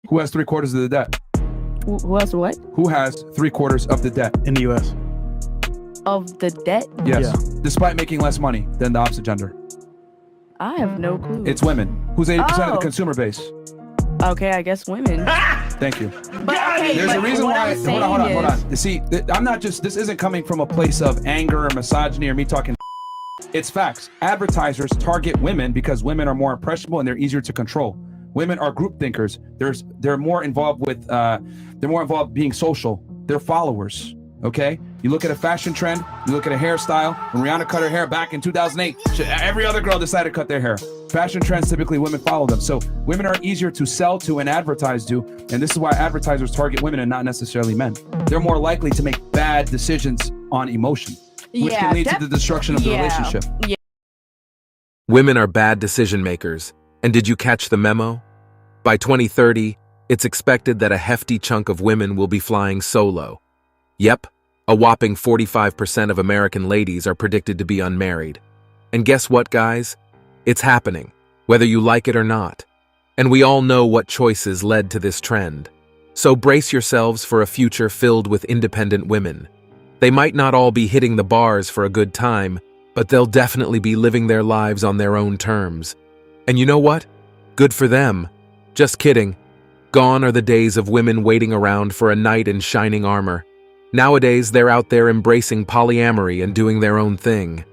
Who has 3/4 of the debt? Who has what? Who has 3/4 of the debt? In the U.S. Of the debt? Yes. Yeah. Despite making less money than the opposite gender. I have no clue. It's women. Who's 80% of the Oh. consumer base? Okay, I guess women. Thank you. But okay, There's but a reason what why. I'm saying Hold on. is- You see, I'm not just. This isn't coming from a place of anger or misogyny or me talking. It's facts. Advertisers target women because women are more impressionable and they're easier to control. Women are group thinkers. They're more involved with. They're more involved being social. They're followers. Okay. You look at a fashion trend. You look at a hairstyle. When Rihanna cut her hair back in 2008, every other girl decided to cut their hair. Fashion trends, typically women follow them. So women are easier to sell to and advertise to. And this is why advertisers target women and not necessarily men. They're more likely to make bad decisions on emotion, which can lead to the destruction of the relationship. Yeah. Women are bad decision makers. And did you catch the memo? By 2030, it's expected that a hefty chunk of women will be flying solo. Yep, a whopping 45% of American ladies are predicted to be unmarried. And guess what, guys? It's happening, whether you like it or not. And we all know what choices led to this trend. So brace yourselves for a future filled with independent women. They might not all be hitting the bars for a good time, but they'll definitely be living their lives on their own terms. And you know what? Good for them. Just kidding. Gone are the days of women waiting around for a knight in shining armor. Nowadays, they're out there embracing polyamory and doing their own thing.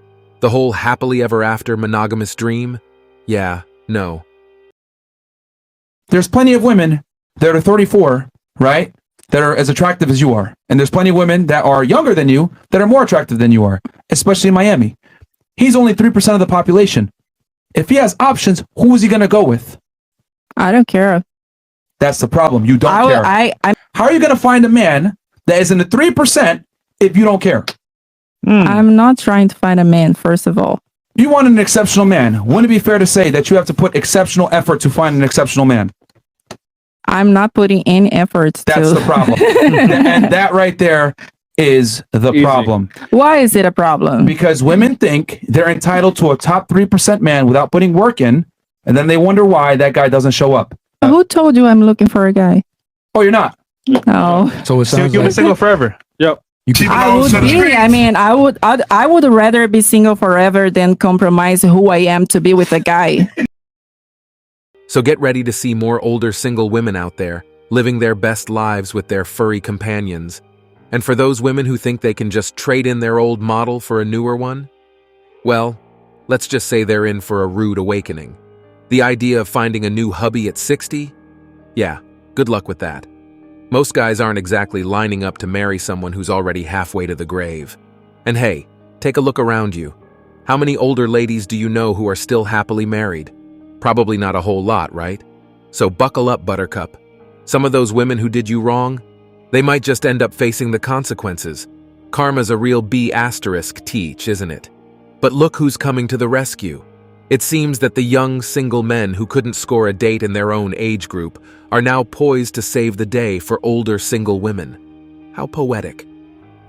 The whole happily ever after monogamous dream? Yeah, no. There's plenty of women that are 34, right? That are as attractive as you are. And there's plenty of women that are younger than you that are more attractive than you are, especially in Miami. He's only 3% of the population. If he has options, who is he going to go with? I don't care. That's the problem. You don't care. How are you going to find a man that is in the 3% if you don't care? I'm not trying to find a man, first of all. You want an exceptional man. Wouldn't it be fair to say that you have to put exceptional effort to find an exceptional man? I'm not putting any efforts That's to. the problem. And that right there is the problem. Why is it a problem? Because women think they're entitled to a top 3% man without putting work in, and then they wonder why that guy doesn't show up. Who told you I'm looking for a guy? Oh, you're not? No. So it sounds You'll be like single forever. Yep. I would be. I mean, I would rather be single forever than compromise who I am to be with a guy. So get ready to see more older single women out there, living their best lives with their furry companions. And for those women who think they can just trade in their old model for a newer one, well, let's just say they're in for a rude awakening. The idea of finding a new hubby at 60? Yeah, good luck with that. Most guys aren't exactly lining up to marry someone who's already halfway to the grave. And hey, take a look around you. How many older ladies do you know who are still happily married? Probably not a whole lot, right? So buckle up, Buttercup. Some of those women who did you wrong, they might just end up facing the consequences. Karma's a real B** teach, isn't it? But look who's coming to the rescue. It seems that the young, single men who couldn't score a date in their own age group are now poised to save the day for older single women. How poetic.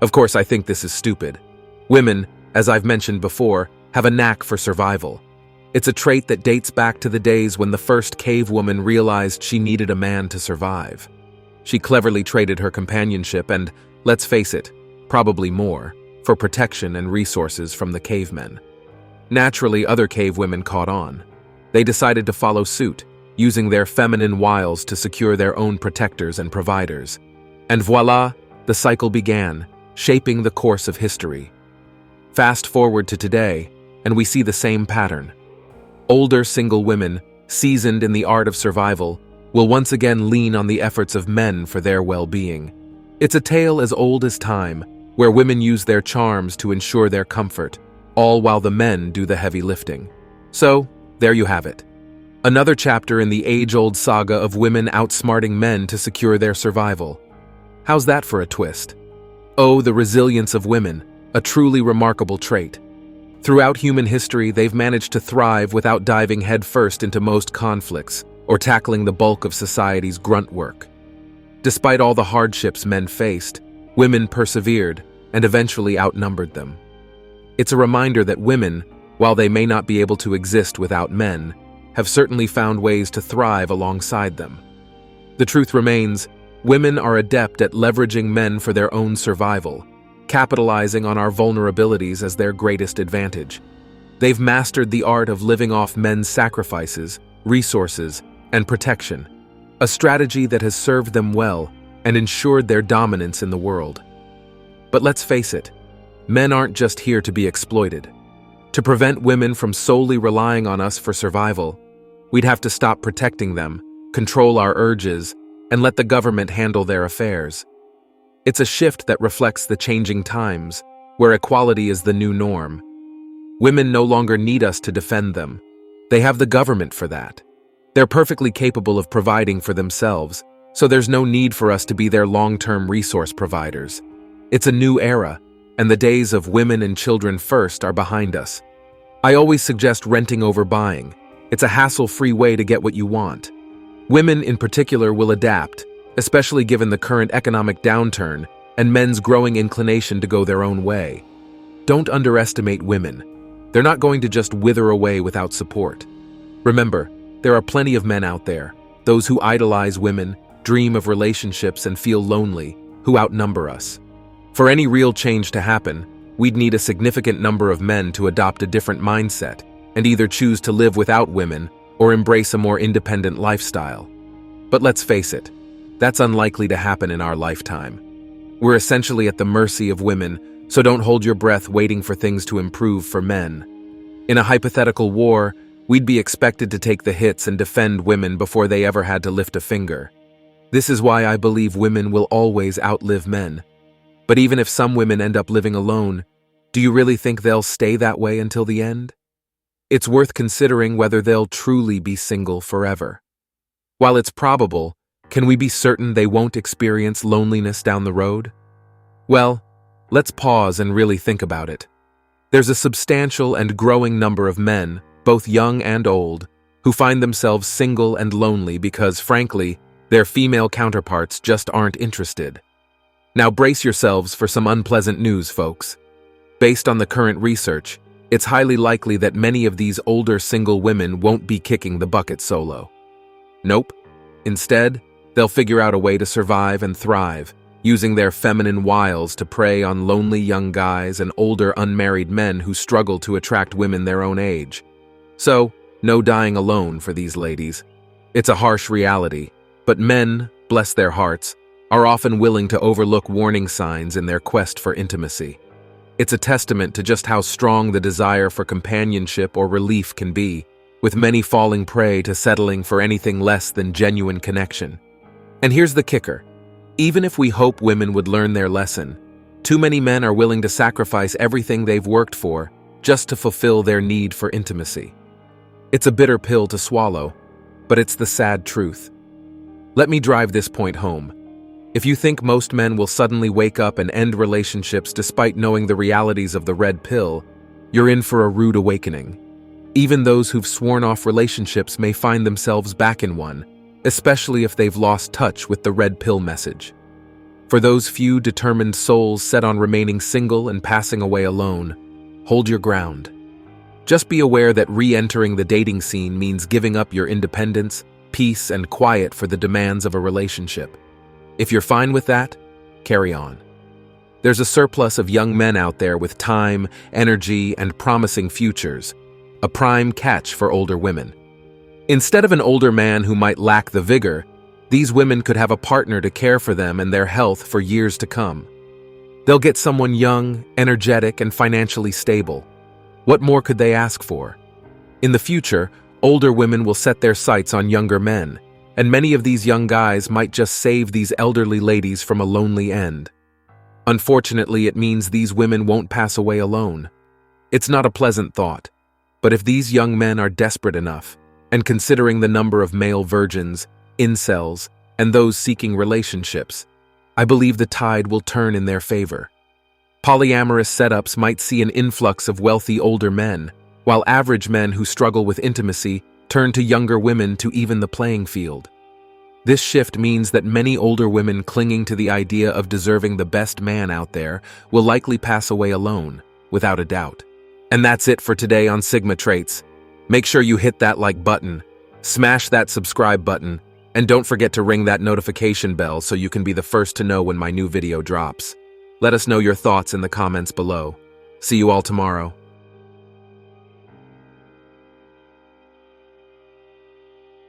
Of course, I think this is stupid. Women, as I've mentioned before, have a knack for survival. It's a trait that dates back to the days when the first cave woman realized she needed a man to survive. She cleverly traded her companionship and, let's face it, probably more, for protection and resources from the cavemen. Naturally, other cave women caught on. They decided to follow suit, using their feminine wiles to secure their own protectors and providers. And voila, the cycle began, shaping the course of history. Fast forward to today, and we see the same pattern. Older single women, seasoned in the art of survival, will once again lean on the efforts of men for their well-being. It's a tale as old as time, where women use their charms to ensure their comfort, all while the men do the heavy lifting. So, there you have it. Another chapter in the age-old saga of women outsmarting men to secure their survival. How's that for a twist? Oh, the resilience of women, a truly remarkable trait. Throughout human history, they've managed to thrive without diving headfirst into most conflicts or tackling the bulk of society's grunt work. Despite all the hardships men faced, women persevered and eventually outnumbered them. It's a reminder that women, while they may not be able to exist without men, have certainly found ways to thrive alongside them. The truth remains, women are adept at leveraging men for their own survival, capitalizing on our vulnerabilities as their greatest advantage. They've mastered the art of living off men's sacrifices, resources, and protection, a strategy that has served them well and ensured their dominance in the world. But let's face it, men aren't just here to be exploited. To prevent women from solely relying on us for survival, we'd have to stop protecting them, control our urges, and let the government handle their affairs. It's a shift that reflects the changing times, where equality is the new norm. Women no longer need us to defend them. They have the government for that. They're perfectly capable of providing for themselves, so there's no need for us to be their long-term resource providers. It's a new era, and the days of women and children first are behind us. I always suggest renting over buying. It's a hassle-free way to get what you want. Women in particular will adapt, especially given the current economic downturn and men's growing inclination to go their own way. Don't underestimate women. They're not going to just wither away without support. Remember, there are plenty of men out there, those who idolize women, dream of relationships, and feel lonely, who outnumber us. For any real change to happen, we'd need a significant number of men to adopt a different mindset and either choose to live without women or embrace a more independent lifestyle. But let's face it, that's unlikely to happen in our lifetime. We're essentially at the mercy of women, so don't hold your breath waiting for things to improve for men. In a hypothetical war, we'd be expected to take the hits and defend women before they ever had to lift a finger. This is why I believe women will always outlive men. But even if some women end up living alone, do you really think they'll stay that way until the end? It's worth considering whether they'll truly be single forever. While it's probable, can we be certain they won't experience loneliness down the road? Well, let's pause and really think about it. There's a substantial and growing number of men, both young and old, who find themselves single and lonely because, frankly, their female counterparts just aren't interested. Now brace yourselves for some unpleasant news, folks. Based on the current research, it's highly likely that many of these older single women won't be kicking the bucket solo. Nope. Instead, they'll figure out a way to survive and thrive, using their feminine wiles to prey on lonely young guys and older unmarried men who struggle to attract women their own age. So, no dying alone for these ladies. It's a harsh reality, but men, bless their hearts, are often willing to overlook warning signs in their quest for intimacy. It's a testament to just how strong the desire for companionship or relief can be, with many falling prey to settling for anything less than genuine connection. And here's the kicker. Even if we hope women would learn their lesson, too many men are willing to sacrifice everything they've worked for just to fulfill their need for intimacy. It's a bitter pill to swallow, but it's the sad truth. Let me drive this point home. If you think most men will suddenly wake up and end relationships despite knowing the realities of the red pill, you're in for a rude awakening. Even those who've sworn off relationships may find themselves back in one, especially if they've lost touch with the red pill message. For those few determined souls set on remaining single and passing away alone, hold your ground. Just be aware that re-entering the dating scene means giving up your independence, peace, and quiet for the demands of a relationship. If you're fine with that, carry on. There's a surplus of young men out there with time, energy, and promising futures, a prime catch for older women. Instead of an older man who might lack the vigor, these women could have a partner to care for them and their health for years to come. They'll get someone young, energetic, and financially stable. What more could they ask for? In the future, older women will set their sights on younger men, and many of these young guys might just save these elderly ladies from a lonely end. Unfortunately, it means these women won't pass away alone. It's not a pleasant thought, but if these young men are desperate enough, and considering the number of male virgins, incels, and those seeking relationships, I believe the tide will turn in their favor. Polyamorous setups might see an influx of wealthy older men, while average men who struggle with intimacy turn to younger women to even the playing field. This shift means that many older women clinging to the idea of deserving the best man out there will likely pass away alone, without a doubt. And that's it for today on Sigma Traits. Make sure you hit that like button, smash that subscribe button, And don't forget to ring that notification bell so you can be the first to know when my new video drops. Let us know your thoughts in the comments below. See you all tomorrow.